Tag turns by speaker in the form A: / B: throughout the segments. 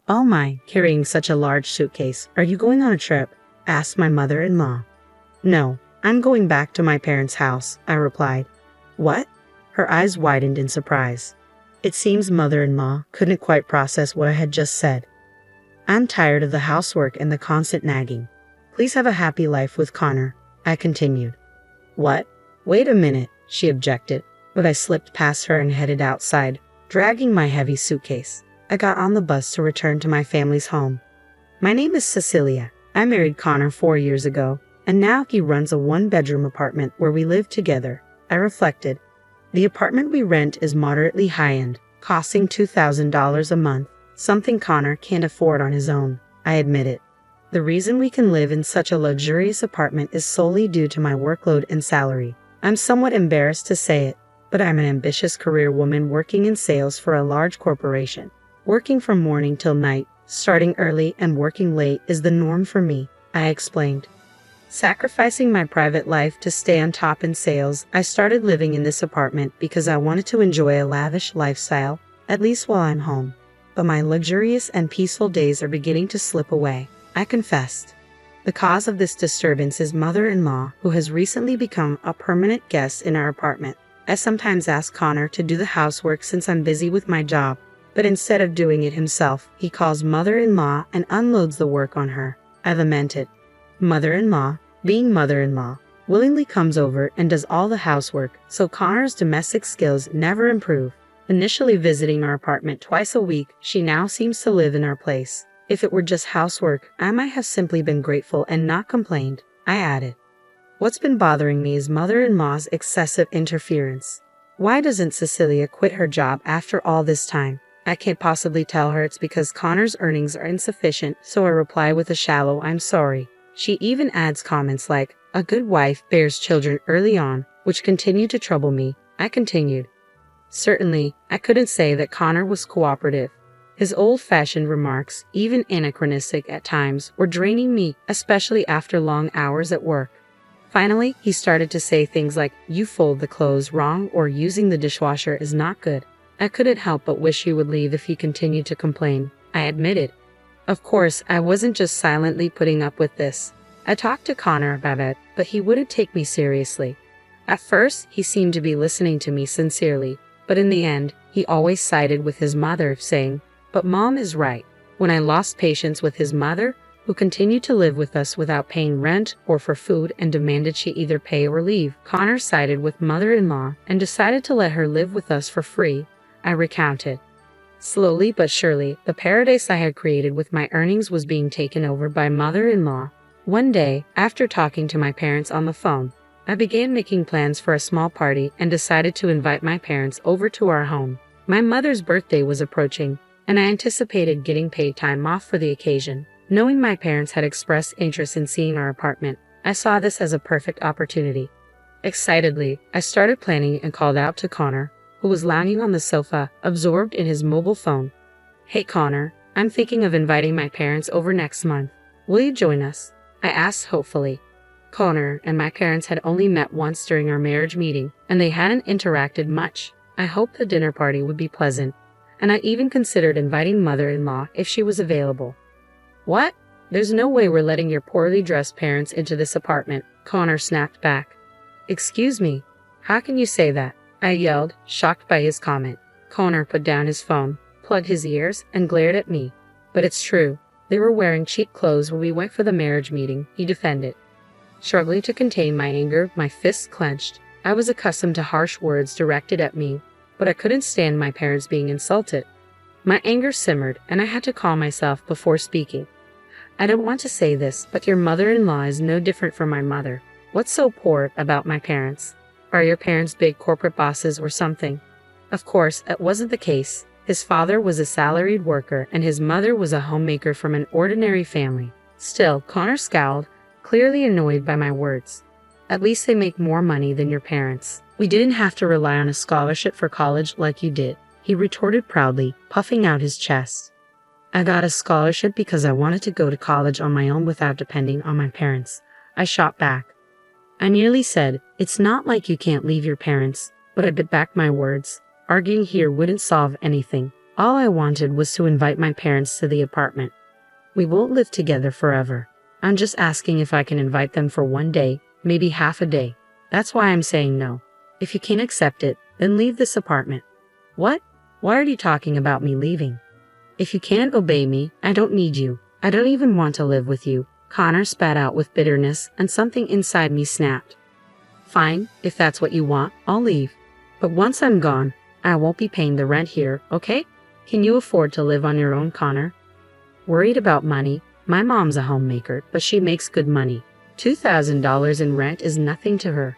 A: "Oh my, carrying such a large suitcase. Are you going on a trip?" asked my mother-in-law. "No, I'm going back to my parents' house," I replied. "What?" Her eyes widened in surprise. It seems mother-in-law couldn't quite process what I had just said. "I'm tired of the housework and the constant nagging. Please have a happy life with Connor," I continued. "What? Wait a minute," she objected, but I slipped past her and headed outside, dragging my heavy suitcase. I got on the bus to return to my family's home. "My name is Cecilia. I married Connor 4 years ago, and now he runs a one-bedroom apartment where we live together," I reflected. "The apartment we rent is moderately high-end, costing $2,000 a month, something Connor can't afford on his own," I admitted. "The reason we can live in such a luxurious apartment is solely due to my workload and salary. I'm somewhat embarrassed to say it, but I'm an ambitious career woman working in sales for a large corporation. Working from morning till night, starting early and working late is the norm for me," I explained. Sacrificing my private life to stay on top in sales, I started living in this apartment because I wanted to enjoy a lavish lifestyle, at least while I'm home. But my luxurious and peaceful days are beginning to slip away, I confessed. The cause of this disturbance is mother-in-law, who has recently become a permanent guest in our apartment. I sometimes ask Connor to do the housework since I'm busy with my job, but instead of doing it himself, he calls mother-in-law and unloads the work on her, I lamented. Mother-in-law, being mother-in-law, willingly comes over and does all the housework, so Connor's domestic skills never improve. Initially visiting our apartment twice a week, she now seems to live in our place. If it were just housework, I might have simply been grateful and not complained, I added. What's been bothering me is mother-in-law's excessive interference. Why doesn't Cecilia quit her job after all this time? I can't possibly tell her it's because Connor's earnings are insufficient, so I reply with a shallow "I'm sorry." She even adds comments like, "A good wife bears children early on," which continue to trouble me. I continued. Certainly, I couldn't say that Connor was cooperative. His old-fashioned remarks, even anachronistic at times, were draining me, especially after long hours at work. Finally, he started to say things like, "You fold the clothes wrong," or "Using the dishwasher is not good." I couldn't help but wish he would leave if he continued to complain, I admitted. Of course, I wasn't just silently putting up with this. I talked to Connor about it, but he wouldn't take me seriously. At first, he seemed to be listening to me sincerely, but in the end, he always sided with his mother, saying, "But Mom is right." When I lost patience with his mother, who continued to live with us without paying rent or for food and demanded she either pay or leave, Connor sided with mother-in-law and decided to let her live with us for free, I recounted. Slowly but surely, the paradise I had created with my earnings was being taken over by mother-in-law. One day, after talking to my parents on the phone, I began making plans for a small party and decided to invite my parents over to our home. My mother's birthday was approaching, and I anticipated getting paid time off for the occasion. Knowing my parents had expressed interest in seeing our apartment, I saw this as a perfect opportunity. Excitedly, I started planning and called out to Connor, who was lounging on the sofa, absorbed in his mobile phone. "Hey Connor, I'm thinking of inviting my parents over next month. Will you join us?" I asked hopefully. Connor and my parents had only met once during our marriage meeting, and they hadn't interacted much. I hoped the dinner party would be pleasant, and I even considered inviting mother-in-law if she was available. "What? There's no way we're letting your poorly dressed parents into this apartment," Connor snapped back. "Excuse me, how can you say that?" I yelled, shocked by his comment. Connor put down his phone, plugged his ears, and glared at me. "But it's true. They were wearing cheap clothes when we went for the marriage meeting," he defended. Struggling to contain my anger, my fists clenched. I was accustomed to harsh words directed at me, but I couldn't stand my parents being insulted. My anger simmered, and I had to calm myself before speaking. "I don't want to say this, but your mother-in-law is no different from my mother. What's so poor about my parents? Are your parents big corporate bosses or something?" Of course, that wasn't the case. His father was a salaried worker, and his mother was a homemaker from an ordinary family. Still, Connor scowled, clearly annoyed by my words. "At least they make more money than your parents. We didn't have to rely on a scholarship for college like you did," he retorted proudly, puffing out his chest. "I got a scholarship because I wanted to go to college on my own without depending on my parents," I shot back. I nearly said, "It's not like you can't leave your parents," but I bit back my words. Arguing here wouldn't solve anything. All I wanted was to invite my parents to the apartment. We won't live together forever. I'm just asking if I can invite them for one day, maybe half a day. That's why I'm saying no. If you can't accept it, then leave this apartment. What? Why are you talking about me leaving? If you can't obey me, I don't need you. I don't even want to live with you. Connor spat out with bitterness, and something inside me snapped. Fine, if that's what you want, I'll leave. But once I'm gone, I won't be paying the rent here, okay? Can you afford to live on your own, Connor? Worried about money? My mom's a homemaker, but she makes good money. $2,000 in rent is nothing to her.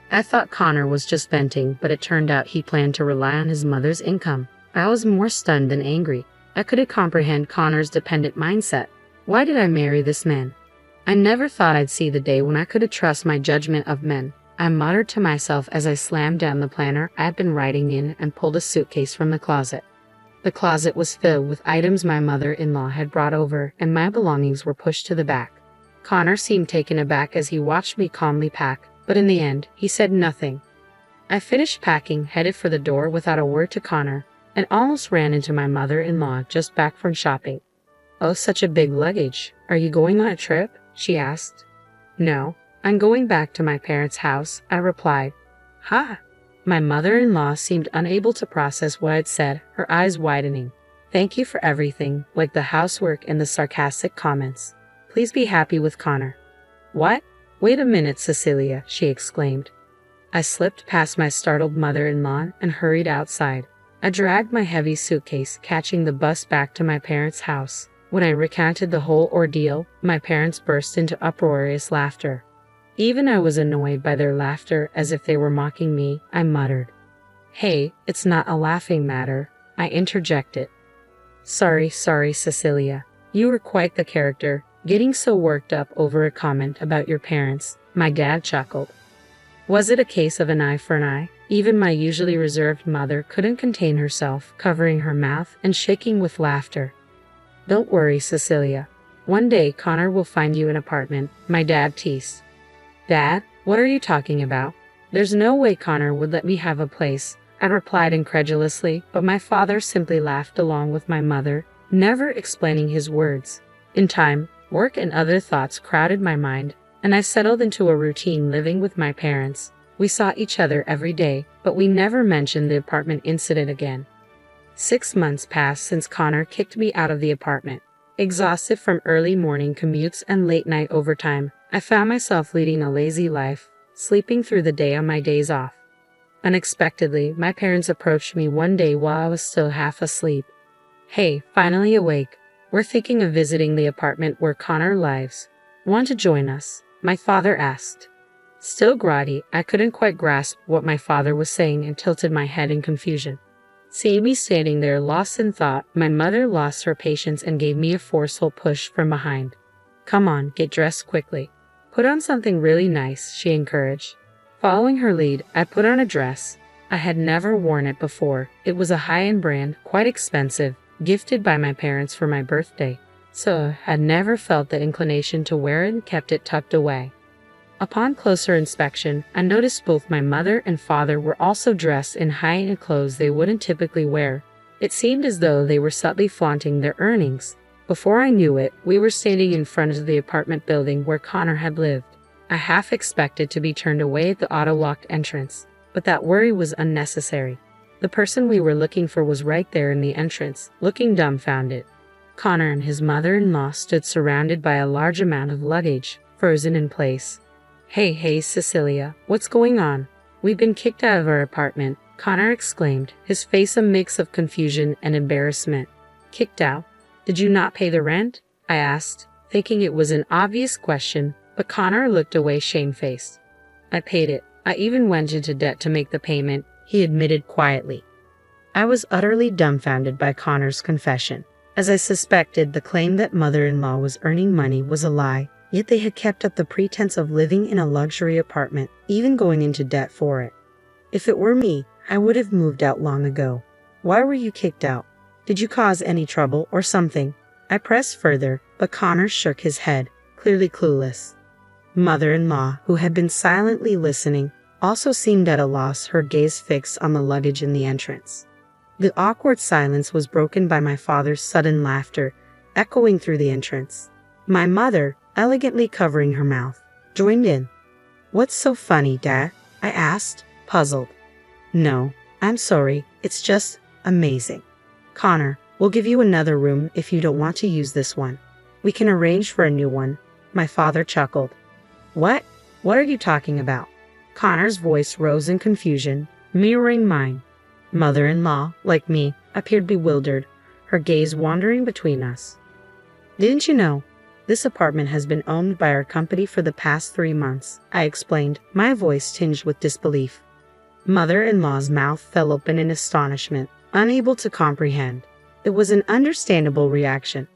A: I thought Connor was just venting, but it turned out he planned to rely on his mother's income. I was more stunned than angry. I couldn't comprehend Connor's dependent mindset. Why did I marry this man? I never thought I'd see the day when I could trust my judgment of men. I muttered to myself as I slammed down the planner I had been writing in and pulled a suitcase from the closet. The closet was filled with items my mother-in-law had brought over, and my belongings were pushed to the back. Connor seemed taken aback as he watched me calmly pack, but in the end, he said nothing. I finished packing, headed for the door without a word to Connor, and almost ran into my mother-in-law just back from shopping. "Oh, such a big luggage. Are you going on a trip?" she asked. "No, I'm going back to my parents' house," I replied. "Ha!" My mother-in-law seemed unable to process what I'd said, her eyes widening. "Thank you for everything, like the housework and the sarcastic comments. Please be happy with Connor." "What? Wait a minute, Cecilia," she exclaimed. I slipped past my startled mother-in-law and hurried outside. I dragged my heavy suitcase, catching the bus back to my parents' house. When I recounted the whole ordeal, my parents burst into uproarious laughter. Even I was annoyed by their laughter, as if they were mocking me. I muttered, "Hey, it's not a laughing matter," I interjected. Sorry, Cecilia. You were quite the character, getting so worked up over a comment about your parents," my dad chuckled. Was it a case of an eye for an eye? Even my usually reserved mother couldn't contain herself, covering her mouth and shaking with laughter. "Don't worry, Cecilia. One day Connor will find you an apartment," my dad teased. "Dad, what are you talking about? There's no way Connor would let me have a place," I replied incredulously, but my father simply laughed along with my mother, never explaining his words. In time, work and other thoughts crowded my mind, and I settled into a routine living with my parents. We saw each other every day, but we never mentioned the apartment incident again. 6 months passed since Connor kicked me out of the apartment. Exhausted from early morning commutes and late night overtime, I found myself leading a lazy life, sleeping through the day on my days off. Unexpectedly, my parents approached me one day while I was still half asleep. "Hey, finally awake. We're thinking of visiting the apartment where Connor lives. Want to join us?" my father asked. Still groggy, I couldn't quite grasp what my father was saying and tilted my head in confusion. Seeing me standing there lost in thought, my mother lost her patience and gave me a forceful push from behind. "Come on, get dressed quickly. Put on something really nice," she encouraged. Following her lead, I put on a dress. I had never worn it before. It was a high-end brand, quite expensive, gifted by my parents for my birthday, so I had never felt the inclination to wear it and kept it tucked away. Upon closer inspection, I noticed both my mother and father were also dressed in high-end clothes they wouldn't typically wear. It seemed as though they were subtly flaunting their earnings. Before I knew it, we were standing in front of the apartment building where Connor had lived. I half expected to be turned away at the auto-locked entrance, but that worry was unnecessary. The person we were looking for was right there in the entrance, looking dumbfounded. Connor and his mother-in-law stood surrounded by a large amount of luggage, frozen in place. Hey, Cecilia, what's going on? We've been kicked out of our apartment," Connor exclaimed, his face a mix of confusion and embarrassment. "Kicked out? Did you not pay the rent?" I asked, thinking it was an obvious question, but Connor looked away shamefaced. "I paid it. I even went into debt to make the payment," he admitted quietly. I was utterly dumbfounded by Connor's confession. As I suspected, the claim that mother-in-law was earning money was a lie. Yet they had kept up the pretense of living in a luxury apartment, even going into debt for it. If it were me, I would have moved out long ago. "Why were you kicked out? Did you cause any trouble or something?" I pressed further, but Connor shook his head, clearly clueless. Mother-in-law, who had been silently listening, also seemed at a loss, her gaze fixed on the luggage in the entrance. The awkward silence was broken by my father's sudden laughter, echoing through the entrance. My mother, elegantly covering her mouth, joined in. "What's so funny, Dad?" I asked, puzzled. "No, I'm sorry, it's just amazing. Connor, we'll give you another room if you don't want to use this one. We can arrange for a new one," my father chuckled. What? What are you talking about?" Connor's voice rose in confusion, mirroring mine. Mother-in-law, like me, appeared bewildered, her gaze wandering between us. "Didn't you know? This apartment has been owned by our company for the past 3 months," I explained, my voice tinged with disbelief. Mother-in-law's mouth fell open in astonishment, unable to comprehend. It was an understandable reaction.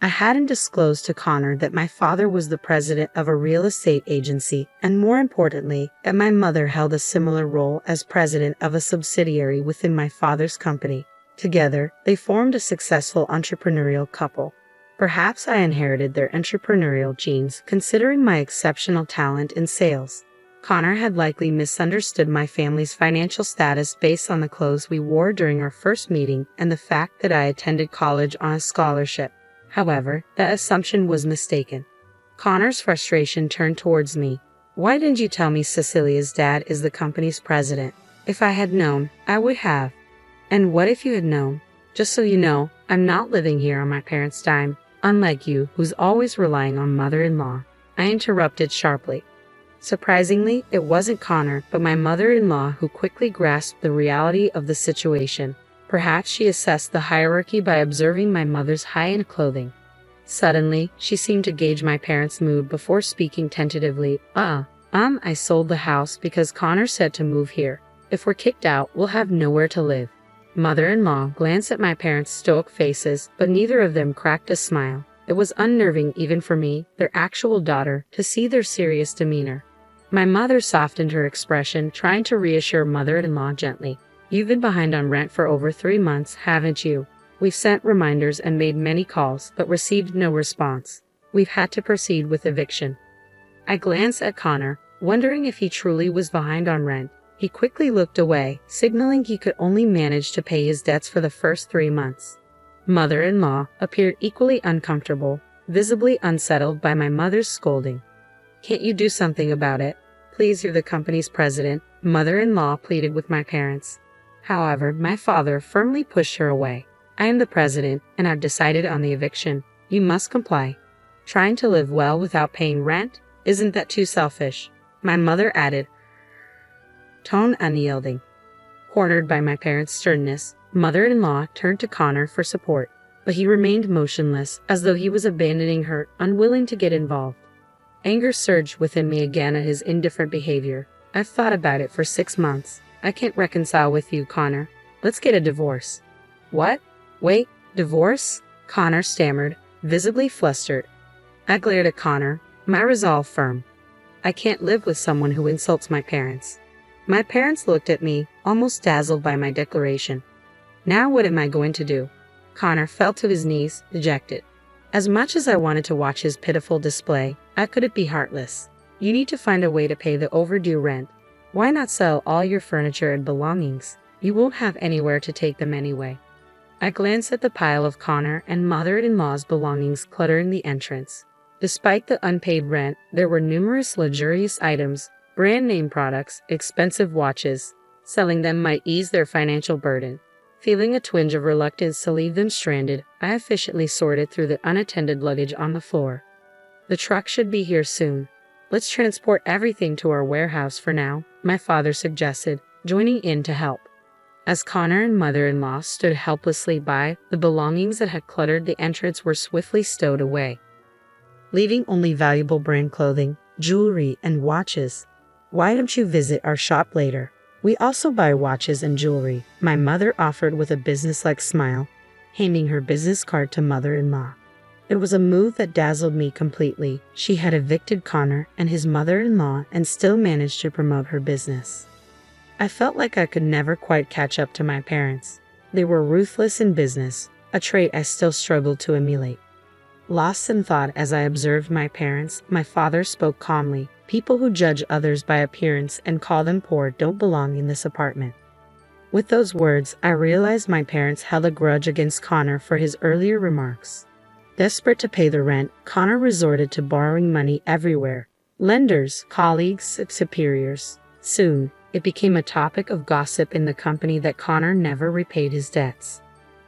A: I hadn't disclosed to Connor that my father was the president of a real estate agency, and more importantly, that my mother held a similar role as president of a subsidiary within my father's company. Together, they formed a successful entrepreneurial couple. Perhaps I inherited their entrepreneurial genes, considering my exceptional talent in sales. Connor had likely misunderstood my family's financial status based on the clothes we wore during our first meeting and the fact that I attended college on a scholarship. However, that assumption was mistaken. Connor's frustration turned towards me. "Why didn't you tell me Cecilia's dad is the company's president? If I had known, I would have." "And what if you had known? Just so you know, I'm not living here on my parents' dime, unlike you, who's always relying on mother-in-law," I interrupted sharply. Surprisingly, it wasn't Connor, but my mother-in-law who quickly grasped the reality of the situation. Perhaps she assessed the hierarchy by observing my mother's high-end clothing. Suddenly, she seemed to gauge my parents' mood before speaking tentatively. I sold the house because Connor said to move here. If we're kicked out, we'll have nowhere to live." Mother-in-law glanced at my parents' stoic faces, but neither of them cracked a smile. It was unnerving even for me, their actual daughter, to see their serious demeanor. My mother softened her expression, trying to reassure mother-in-law gently. "You've been behind on rent for over 3 months, haven't you? We've sent reminders and made many calls, but received no response. We've had to proceed with eviction." I glanced at Connor, wondering if he truly was behind on rent. He quickly looked away, signaling he could only manage to pay his debts for the first 3 months. Mother-in-law appeared equally uncomfortable, visibly unsettled by my mother's scolding. "Can't you do something about it? Please, you're the company's president," mother-in-law pleaded with my parents. However, my father firmly pushed her away. "I am the president, and I've decided on the eviction. You must comply. Trying to live well without paying rent? Isn't that too selfish?" my mother added, tone unyielding. Cornered by my parents' sternness, mother-in-law turned to Connor for support, but he remained motionless, as though he was abandoning her, unwilling to get involved. Anger surged within me again at his indifferent behavior. "I've thought about it for 6 months. I can't reconcile with you, Connor. Let's get a divorce." "What? Wait, divorce?" Connor stammered, visibly flustered. I glared at Connor, my resolve firm. I can't live with someone who insults my parents. My parents looked at me, almost dazzled by my declaration. Now what am I going to do? Connor fell to his knees, dejected. As much as I wanted to watch his pitiful display, I couldn't be heartless. "You need to find a way to pay the overdue rent. Why not sell all your furniture and belongings? You won't have anywhere to take them anyway." I glanced at the pile of Connor and mother-in-law's belongings cluttering the entrance. Despite the unpaid rent, there were numerous luxurious items, brand-name products, expensive watches. Selling them might ease their financial burden. Feeling a twinge of reluctance to leave them stranded, I efficiently sorted through the unattended luggage on the floor. "The truck should be here soon. Let's transport everything to our warehouse for now," my father suggested, joining in to help. As Connor and mother-in-law stood helplessly by, the belongings that had cluttered the entrance were swiftly stowed away, leaving only valuable brand clothing, jewelry, and watches. "Why don't you visit our shop later? We also buy watches and jewelry," my mother offered with a businesslike smile, handing her business card to mother-in-law. It was a move that dazzled me completely. She had evicted Connor and his mother-in-law and still managed to promote her business. I felt like I could never quite catch up to my parents. They were ruthless in business, a trait I still struggled to emulate. Lost in thought as I observed my parents, my father spoke calmly. "People who judge others by appearance and call them poor don't belong in this apartment. With those words, I realized my parents held a grudge against Connor for his earlier remarks. Desperate to pay the rent, Connor resorted to borrowing money everywhere. Lenders, colleagues, superiors. Soon, it became a topic of gossip in the company that Connor never repaid his debts.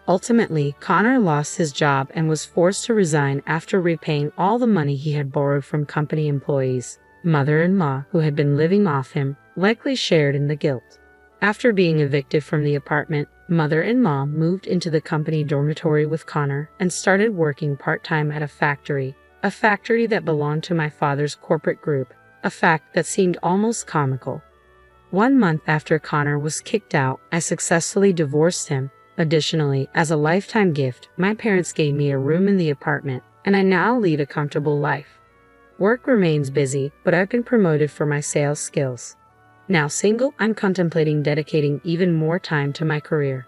A: Ultimately, Connor lost his job and was forced to resign after repaying all the money he had borrowed from company employees. Mother-in-law, who had been living off him, likely shared in the guilt. After being evicted from the apartment, mother-in-law moved into the company dormitory with Connor and started working part-time at a factory that belonged to my father's corporate group, a fact that seemed almost comical. 1 month after Connor was kicked out, I successfully divorced him. Additionally, as a lifetime gift, my parents gave me a room in the apartment, and I now lead a comfortable life. Work remains busy, but I've been promoted for my sales skills. Now single, I'm contemplating dedicating even more time to my career.